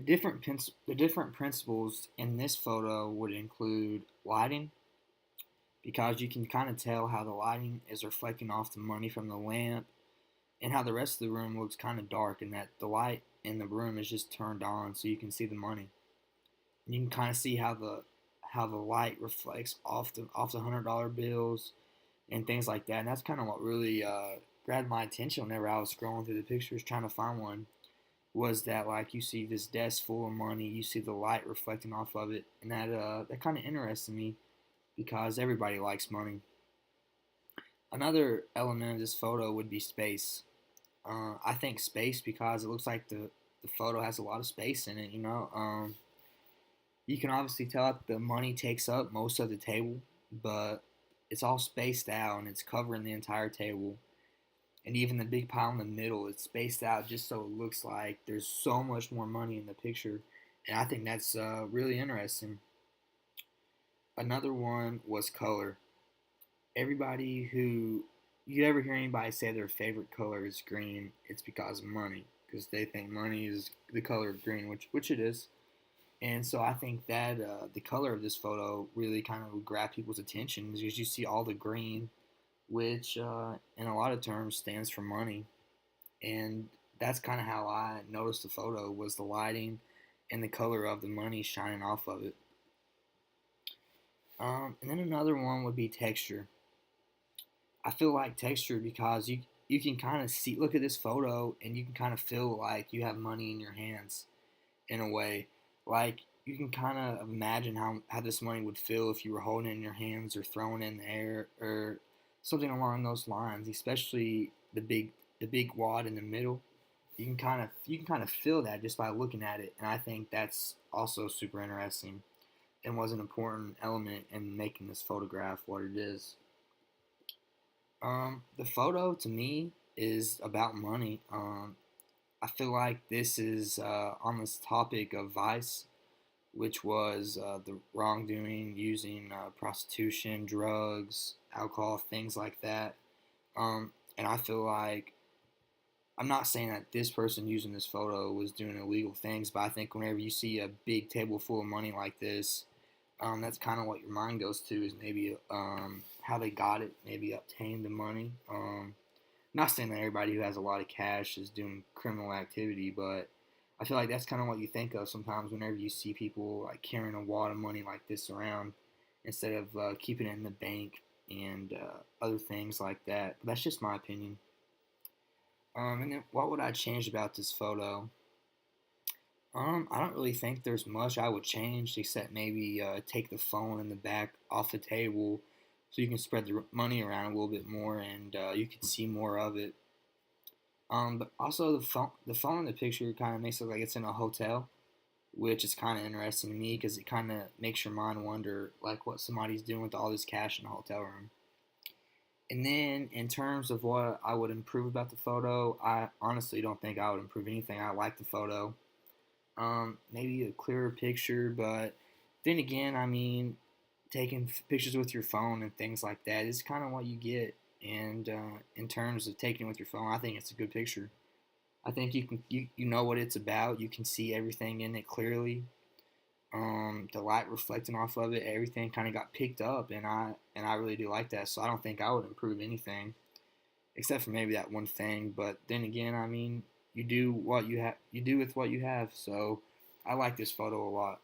The different principles in this photo would include lighting, because you can kind of tell how the lighting is reflecting off the money from the lamp, and how the rest of the room looks kind of dark, and that the light in the room is just turned on so you can see the money. And you can kind of see how the light reflects off the $100 bills and things like that. And that's kind of what really grabbed my attention whenever I was scrolling through the pictures trying to find one. Was that, like, you see this desk full of money, you see the light reflecting off of it, and that kind of interested me because everybody likes money. Another element of this photo would be space. I think space because it looks like the photo has a lot of space in it. You can obviously tell that the money takes up most of the table, but it's all spaced out and it's covering the entire table. And even the big pile in the middle, it's spaced out just so it looks like there's so much more money in the picture. And I think that's really interesting. Another one was color. Everybody who you ever hear anybody say their favorite color is green, it's because of money, because they think money is the color of green, which it is. And so I think that the color of this photo really kind of grab people's attention because you see all the green, which in a lot of terms stands for money. And that's kind of how I noticed the photo was the lighting and the color of the money shining off of it. And then another one would be texture. I feel like texture because you can kind of see, look at this photo and you can kind of feel like you have money in your hands in a way. Like, you can kind of imagine how this money would feel if you were holding it in your hands or throwing it in the air or something along those lines, especially the big wad in the middle. You can kind of feel that just by looking at it, and I think that's also super interesting and was an important element in making this photograph what it is. The photo to me is about money. I feel like this is on this topic of vice, which was the wrongdoing using prostitution, drugs, alcohol, things like that. And I feel like I'm not saying that this person using this photo was doing illegal things, but I think whenever you see a big table full of money like this, that's kind of what your mind goes to is maybe how they got it, maybe obtained the money. Not saying that everybody who has a lot of cash is doing criminal activity, but I feel like that's kind of what you think of sometimes whenever you see people like carrying a wad of money like this around instead of keeping it in the bank and other things like that. But that's just my opinion. And then what would I change about this photo? I don't really think there's much I would change except maybe take the phone in the back off the table so you can spread the money around a little bit more and you can see more of it. But also the phone in the picture kind of makes it look like it's in a hotel, which is kind of interesting to me because it kind of makes your mind wonder like what somebody's doing with all this cash in a hotel room. And then in terms of what I would improve about the photo, I honestly don't think I would improve anything. I like the photo. Maybe a clearer picture, but then again, I mean, taking pictures with your phone and things like that is kind of what you get. And in terms of taking it with your phone, I think it's a good picture. I think you know what it's about. You can see everything in it clearly. The light reflecting off of it, everything kind of got picked up, and I really do like that. So I don't think I would improve anything except for maybe that one thing. But then again, I mean, you do what you have. You do with what you have. So I like this photo a lot.